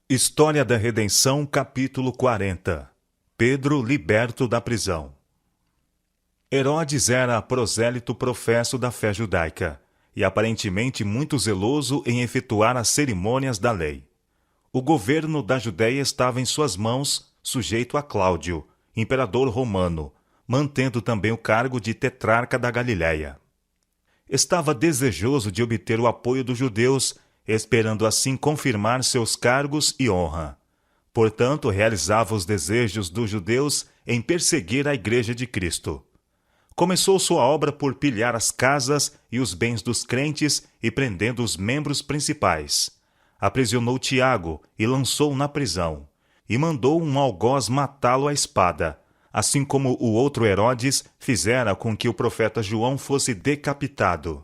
História da Redenção, capítulo 40. Pedro liberto da prisão. Herodes era prosélito professo da fé judaica, e aparentemente muito zeloso em efetuar as cerimônias da lei. O governo da Judéia estava em suas mãos, sujeito a Cláudio, imperador romano, mantendo também o cargo de tetrarca da Galiléia. Estava desejoso de obter o apoio dos judeus, esperando assim confirmar seus cargos e honra. Portanto, realizava os desejos dos judeus em perseguir a Igreja de Cristo. Começou sua obra por pilhar as casas e os bens dos crentes e prendendo os membros principais. Aprisionou Tiago e lançou na prisão, e mandou um algoz matá-lo à espada, assim como o outro Herodes fizera com que o profeta João fosse decapitado.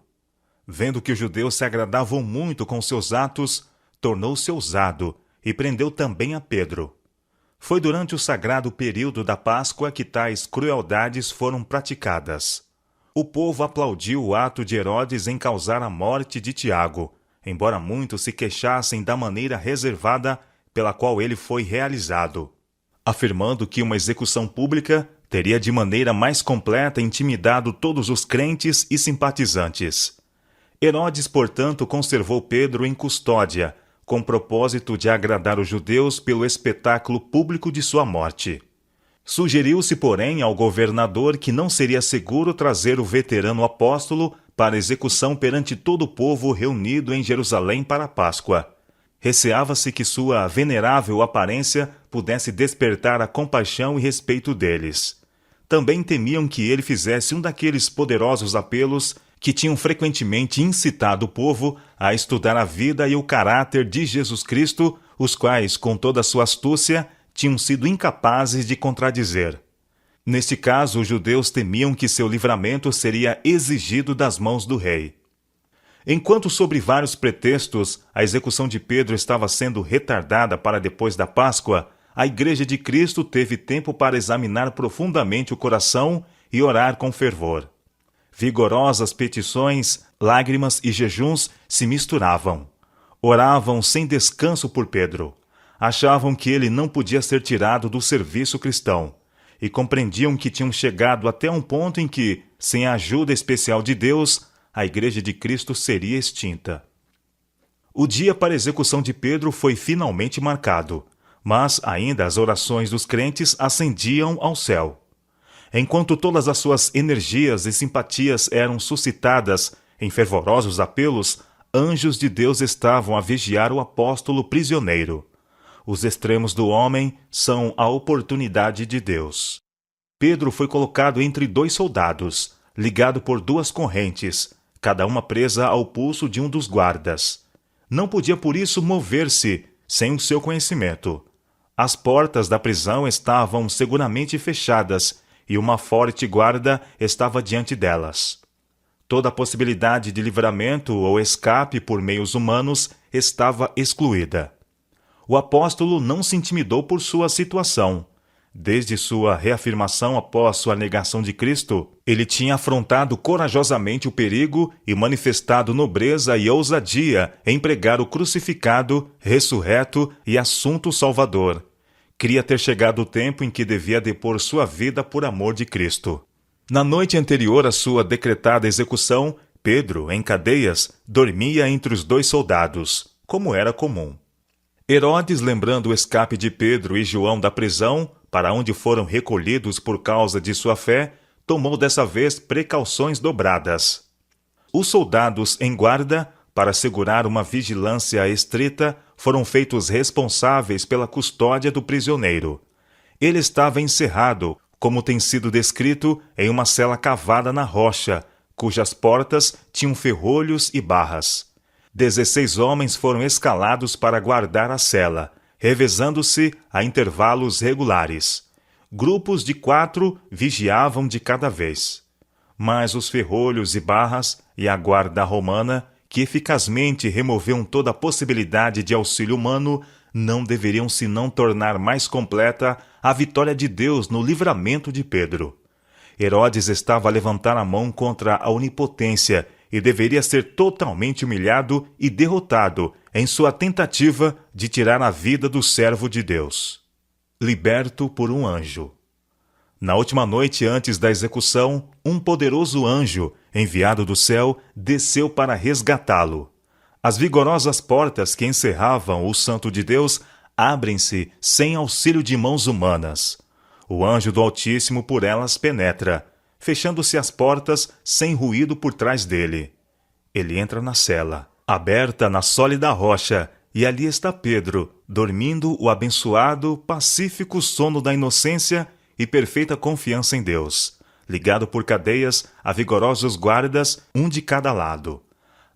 Vendo que os judeus se agradavam muito com seus atos, tornou-se ousado e prendeu também a Pedro. Foi durante o sagrado período da Páscoa que tais crueldades foram praticadas. O povo aplaudiu o ato de Herodes em causar a morte de Tiago, embora muitos se queixassem da maneira reservada pela qual ele foi realizado, afirmando que uma execução pública teria de maneira mais completa intimidado todos os crentes e simpatizantes. Herodes, portanto, conservou Pedro em custódia, com propósito de agradar os judeus pelo espetáculo público de sua morte. Sugeriu-se, porém, ao governador que não seria seguro trazer o veterano apóstolo para execução perante todo o povo reunido em Jerusalém para a Páscoa. Receava-se que sua venerável aparência pudesse despertar a compaixão e respeito deles. Também temiam que ele fizesse um daqueles poderosos apelos que tinham frequentemente incitado o povo a estudar a vida e o caráter de Jesus Cristo, os quais, com toda a sua astúcia, tinham sido incapazes de contradizer. Neste caso, os judeus temiam que seu livramento seria exigido das mãos do rei. Enquanto, sob vários pretextos, a execução de Pedro estava sendo retardada para depois da Páscoa, a Igreja de Cristo teve tempo para examinar profundamente o coração e orar com fervor. Vigorosas petições, lágrimas e jejuns se misturavam. Oravam sem descanso por Pedro. Achavam que ele não podia ser tirado do serviço cristão e compreendiam que tinham chegado até um ponto em que, sem a ajuda especial de Deus, a Igreja de Cristo seria extinta. O dia para a execução de Pedro foi finalmente marcado, mas ainda as orações dos crentes ascendiam ao céu. Enquanto todas as suas energias e simpatias eram suscitadas em fervorosos apelos, anjos de Deus estavam a vigiar o apóstolo prisioneiro. Os extremos do homem são a oportunidade de Deus. Pedro foi colocado entre dois soldados, ligado por duas correntes, cada uma presa ao pulso de um dos guardas. Não podia por isso mover-se sem o seu conhecimento. As portas da prisão estavam seguramente fechadas e uma forte guarda estava diante delas. Toda a possibilidade de livramento ou escape por meios humanos estava excluída. O apóstolo não se intimidou por sua situação. Desde sua reafirmação após sua negação de Cristo, ele tinha afrontado corajosamente o perigo e manifestado nobreza e ousadia em pregar o crucificado, ressurreto e assunto salvador. Cria ter chegado o tempo em que devia depor sua vida por amor de Cristo. Na noite anterior à sua decretada execução, Pedro, em cadeias, dormia entre os dois soldados, como era comum. Herodes, lembrando o escape de Pedro e João da prisão, para onde foram recolhidos por causa de sua fé, tomou dessa vez precauções dobradas. Os soldados em guarda, para assegurar uma vigilância estrita, foram feitos responsáveis pela custódia do prisioneiro. Ele estava encerrado, como tem sido descrito, em uma cela cavada na rocha, cujas portas tinham ferrolhos e barras. 16 homens foram escalados para guardar a cela, revezando-se a intervalos regulares. Grupos de 4 vigiavam de cada vez. Mas os ferrolhos e barras e a guarda romana, que eficazmente removiam toda a possibilidade de auxílio humano, não deveriam senão tornar mais completa a vitória de Deus no livramento de Pedro. Herodes estava a levantar a mão contra a onipotência e deveria ser totalmente humilhado e derrotado em sua tentativa de tirar a vida do servo de Deus. Liberto por um anjo. Na última noite antes da execução, um poderoso anjo, enviado do céu, desceu para resgatá-lo. As vigorosas portas que encerravam o Santo de Deus abrem-se sem auxílio de mãos humanas. O anjo do Altíssimo por elas penetra, fechando-se as portas sem ruído por trás dele. Ele entra na cela, aberta na sólida rocha, e ali está Pedro, dormindo o abençoado, pacífico sono da inocência e perfeita confiança em Deus, ligado por cadeias a vigorosos guardas, um de cada lado.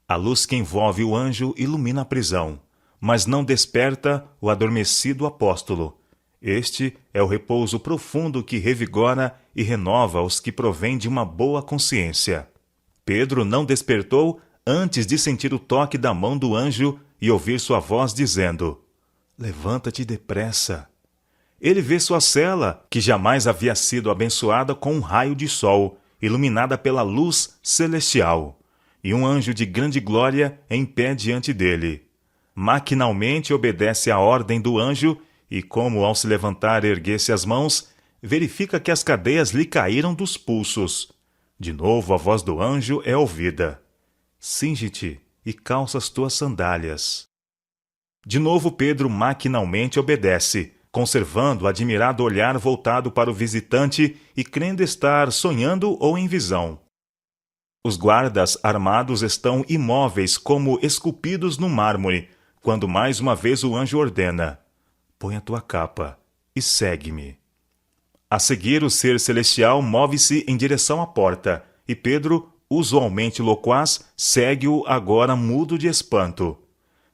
A luz que envolve o anjo ilumina a prisão, mas não desperta o adormecido apóstolo. Este é o repouso profundo que revigora e renova os que provêm de uma boa consciência. Pedro não despertou antes de sentir o toque da mão do anjo e ouvir sua voz dizendo: "Levanta-te depressa." Ele vê sua cela, que jamais havia sido abençoada com um raio de sol, iluminada pela luz celestial, e um anjo de grande glória em pé diante dele. Maquinalmente obedece à ordem do anjo e, como ao se levantar erguesse as mãos, verifica que as cadeias lhe caíram dos pulsos. De novo a voz do anjo é ouvida: "Cinge-te e calça as tuas sandálias." De novo Pedro maquinalmente obedece, conservando o admirado olhar voltado para o visitante e crendo estar sonhando ou em visão. Os guardas armados estão imóveis como esculpidos no mármore, quando mais uma vez o anjo ordena: "Põe a tua capa e segue-me." A seguir, o ser celestial move-se em direção à porta, e Pedro, usualmente loquaz, segue-o agora mudo de espanto.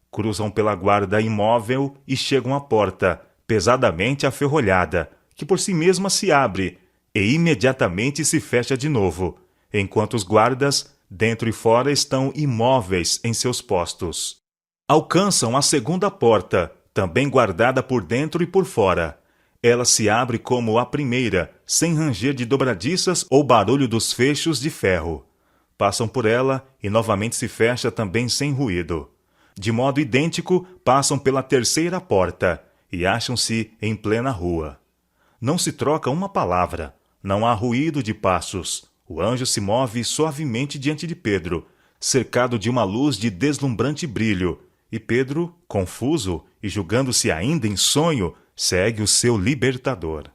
Cruzam pela guarda imóvel e chegam à porta, pesadamente aferrolhada, que por si mesma se abre e imediatamente se fecha de novo, enquanto os guardas, dentro e fora, estão imóveis em seus postos. Alcançam a segunda porta, também guardada por dentro e por fora. Ela se abre como a primeira, sem ranger de dobradiças ou barulho dos fechos de ferro. Passam por ela e novamente se fecha também sem ruído. De modo idêntico, passam pela terceira porta e acham-se em plena rua. Não se troca uma palavra, não há ruído de passos. O anjo se move suavemente diante de Pedro, cercado de uma luz de deslumbrante brilho, e Pedro, confuso e julgando-se ainda em sonho, segue o seu libertador.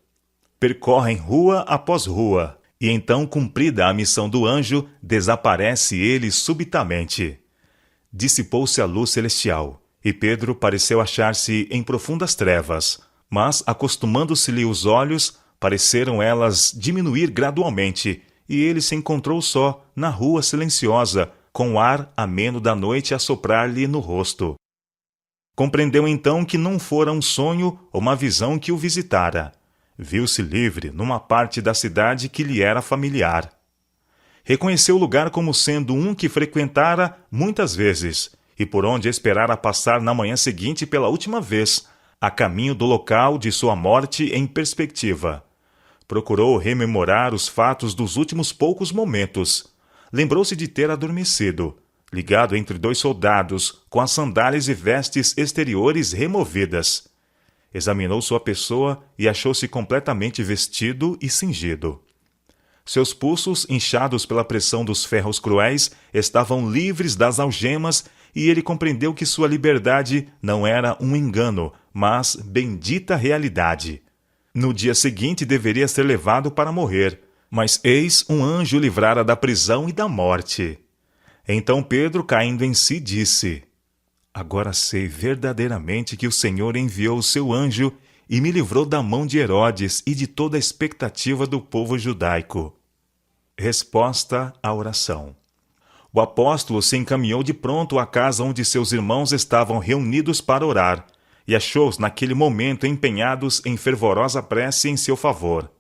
Percorrem rua após rua, e então, cumprida a missão do anjo, desaparece ele subitamente. Dissipou-se a luz celestial, e Pedro pareceu achar-se em profundas trevas, mas, acostumando-se-lhe os olhos, pareceram elas diminuir gradualmente, e ele se encontrou só, na rua silenciosa, com o ar ameno da noite a soprar-lhe no rosto. Compreendeu então que não fora um sonho ou uma visão que o visitara. Viu-se livre numa parte da cidade que lhe era familiar. Reconheceu o lugar como sendo um que frequentara muitas vezes, e por onde esperara passar na manhã seguinte pela última vez, a caminho do local de sua morte em perspectiva. Procurou rememorar os fatos dos últimos poucos momentos. Lembrou-se de ter adormecido, ligado entre dois soldados, com as sandálias e vestes exteriores removidas. Examinou sua pessoa e achou-se completamente vestido e cingido. Seus pulsos, inchados pela pressão dos ferros cruéis, estavam livres das algemas e ele compreendeu que sua liberdade não era um engano, mas bendita realidade. No dia seguinte deveria ser levado para morrer, mas eis um anjo livrara da prisão e da morte. Então Pedro, caindo em si, disse: "Agora sei verdadeiramente que o Senhor enviou o seu anjo e me livrou da mão de Herodes e de toda a expectativa do povo judaico." Resposta à oração. O apóstolo se encaminhou de pronto à casa onde seus irmãos estavam reunidos para orar, e achou-os naquele momento empenhados em fervorosa prece em seu favor.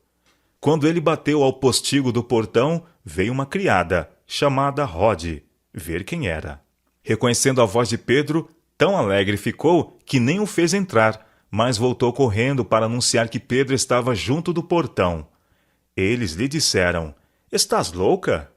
Quando ele bateu ao postigo do portão, veio uma criada, chamada Rode, ver quem era. Reconhecendo a voz de Pedro, tão alegre ficou que nem o fez entrar, mas voltou correndo para anunciar que Pedro estava junto do portão. Eles lhe disseram: "Estás louca?"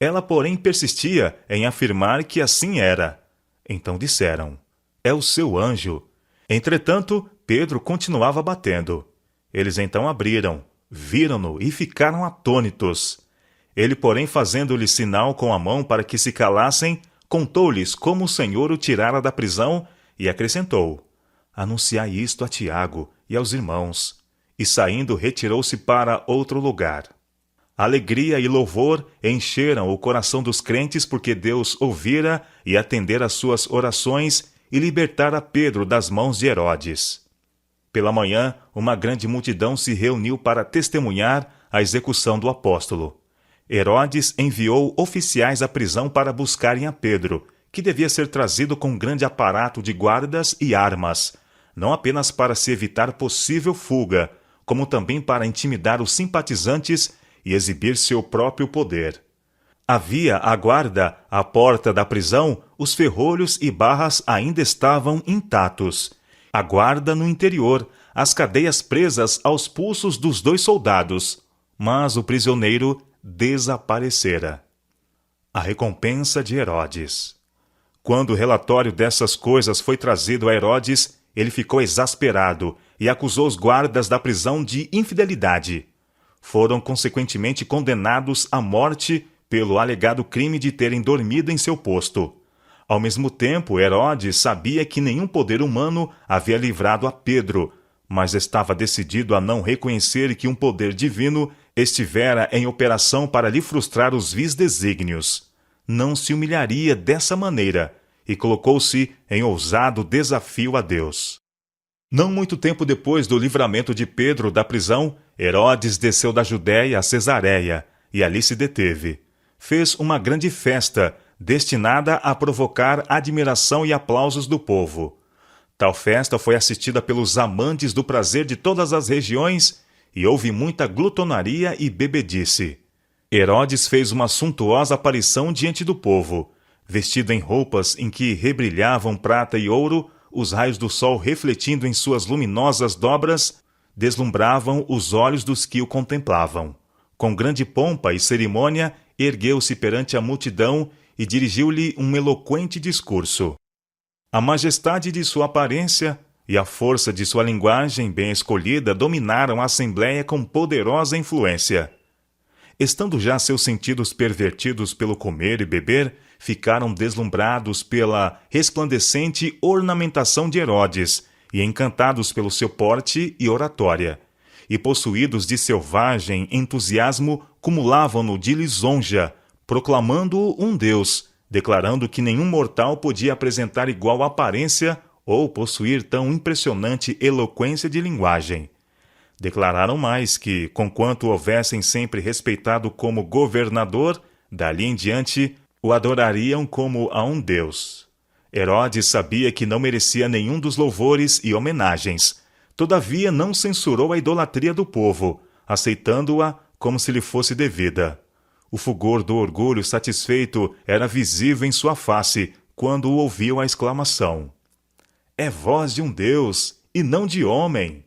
Ela, porém, persistia em afirmar que assim era. Então disseram: é o seu anjo. Entretanto, Pedro continuava batendo. Eles então abriram, viram-no e ficaram atônitos. Ele, porém, fazendo-lhe sinal com a mão para que se calassem, contou-lhes como o Senhor o tirara da prisão e acrescentou: anunciai isto a Tiago e aos irmãos. E saindo, retirou-se para outro lugar. Alegria e louvor encheram o coração dos crentes porque Deus ouvira e atendera às suas orações e libertara Pedro das mãos de Herodes. Pela manhã, uma grande multidão se reuniu para testemunhar a execução do apóstolo. Herodes enviou oficiais à prisão para buscarem a Pedro, que devia ser trazido com grande aparato de guardas e armas, não apenas para se evitar possível fuga, como também para intimidar os simpatizantes e exibir seu próprio poder. Havia à guarda, à porta da prisão, os ferrolhos e barras ainda estavam intactos. A guarda no interior, as cadeias presas aos pulsos dos 2 soldados. Mas o prisioneiro desaparecera. A recompensa de Herodes. Quando o relatório dessas coisas foi trazido a Herodes, ele ficou exasperado e acusou os guardas da prisão de infidelidade. Foram consequentemente condenados à morte pelo alegado crime de terem dormido em seu posto. Ao mesmo tempo, Herodes sabia que nenhum poder humano havia livrado a Pedro, mas estava decidido a não reconhecer que um poder divino estivera em operação para lhe frustrar os vis desígnios. Não se humilharia dessa maneira e colocou-se em ousado desafio a Deus. Não muito tempo depois do livramento de Pedro da prisão, Herodes desceu da Judéia a Cesareia e ali se deteve. Fez uma grande festa, destinada a provocar admiração e aplausos do povo. Tal festa foi assistida pelos amantes do prazer de todas as regiões e houve muita glutonaria e bebedice. Herodes fez uma suntuosa aparição diante do povo, vestido em roupas em que rebrilhavam prata e ouro. Os raios do sol refletindo em suas luminosas dobras, deslumbravam os olhos dos que o contemplavam. Com grande pompa e cerimônia, ergueu-se perante a multidão e dirigiu-lhe um eloquente discurso. A majestade de sua aparência e a força de sua linguagem bem escolhida dominaram a assembleia com poderosa influência. Estando já seus sentidos pervertidos pelo comer e beber, ficaram deslumbrados pela resplandecente ornamentação de Herodes e encantados pelo seu porte e oratória. E possuídos de selvagem entusiasmo, cumulavam-no de lisonja, proclamando-o um deus, declarando que nenhum mortal podia apresentar igual aparência ou possuir tão impressionante eloquência de linguagem. Declararam mais que, conquanto o houvessem sempre respeitado como governador, dali em diante o adorariam como a um deus. Herodes sabia que não merecia nenhum dos louvores e homenagens. Todavia não censurou a idolatria do povo, aceitando-a como se lhe fosse devida. O fulgor do orgulho satisfeito era visível em sua face quando ouviu a exclamação: é voz de um Deus e não de homem.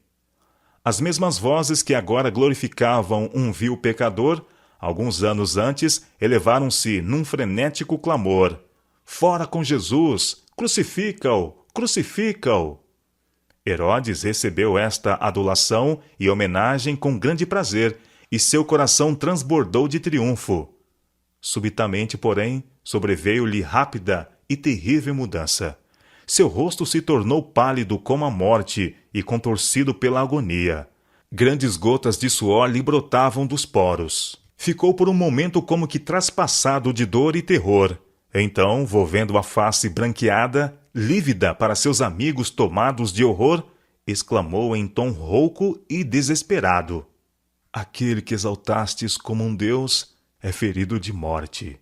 As mesmas vozes que agora glorificavam um vil pecador, alguns anos antes, elevaram-se num frenético clamor: fora com Jesus! Crucifica-o! Crucifica-o! Herodes recebeu esta adulação e homenagem com grande prazer, e seu coração transbordou de triunfo. Subitamente, porém, sobreveio-lhe rápida e terrível mudança. Seu rosto se tornou pálido como a morte e contorcido pela agonia. Grandes gotas de suor lhe brotavam dos poros. Ficou por um momento como que traspassado de dor e terror. Então, volvendo a face branqueada, lívida para seus amigos tomados de horror, exclamou em tom rouco e desesperado: aquele que exaltastes como um Deus é ferido de morte.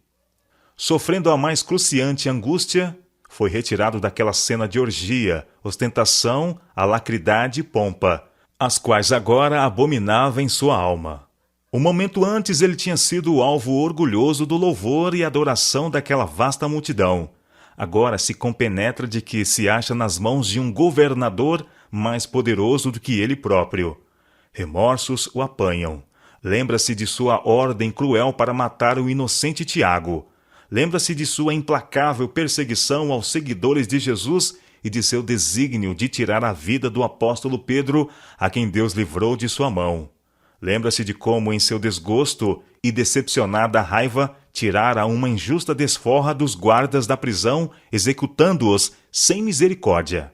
Sofrendo a mais cruciante angústia, foi retirado daquela cena de orgia, ostentação, alacridade e pompa, as quais agora abominava em sua alma. Um momento antes ele tinha sido o alvo orgulhoso do louvor e adoração daquela vasta multidão. Agora se compenetra de que se acha nas mãos de um governador mais poderoso do que ele próprio. Remorsos o apanham. Lembra-se de sua ordem cruel para matar o inocente Tiago. Lembra-se de sua implacável perseguição aos seguidores de Jesus e de seu desígnio de tirar a vida do apóstolo Pedro, a quem Deus livrou de sua mão. Lembra-se de como, em seu desgosto e decepcionada raiva, tirara uma injusta desforra dos guardas da prisão, executando-os sem misericórdia.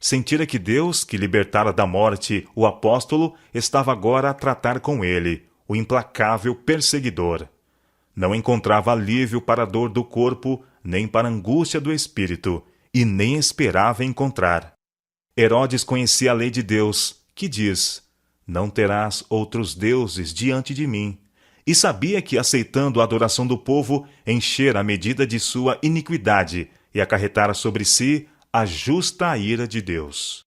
Sentira que Deus, que libertara da morte o apóstolo, estava agora a tratar com ele, o implacável perseguidor. Não encontrava alívio para a dor do corpo, nem para a angústia do espírito, e nem esperava encontrar. Herodes conhecia a lei de Deus, que diz: "Não terás outros deuses diante de mim", e sabia que, aceitando a adoração do povo, enchera a medida de sua iniquidade e acarretara sobre si a justa ira de Deus.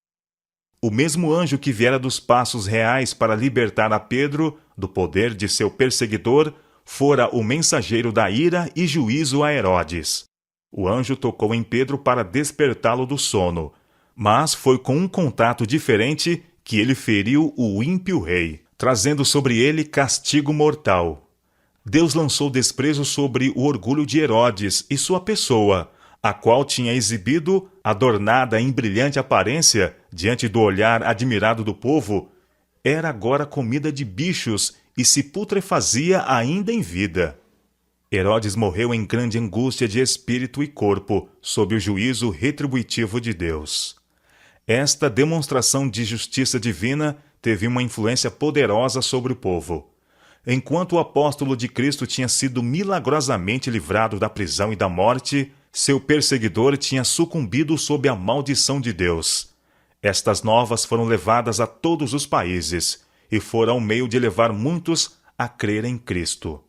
O mesmo anjo que viera dos passos reais para libertar a Pedro do poder de seu perseguidor fora o mensageiro da ira e juízo a Herodes. O anjo tocou em Pedro para despertá-lo do sono, mas foi com um contato diferente que ele feriu o ímpio rei, trazendo sobre ele castigo mortal. Deus lançou desprezo sobre o orgulho de Herodes e sua pessoa, a qual tinha exibido, adornada em brilhante aparência, diante do olhar admirado do povo, era agora comida de bichos e se putrefazia ainda em vida. Herodes morreu em grande angústia de espírito e corpo, sob o juízo retributivo de Deus. Esta demonstração de justiça divina teve uma influência poderosa sobre o povo. Enquanto o apóstolo de Cristo tinha sido milagrosamente livrado da prisão e da morte, seu perseguidor tinha sucumbido sob a maldição de Deus. Estas novas foram levadas a todos os países e foram um meio de levar muitos a crer em Cristo.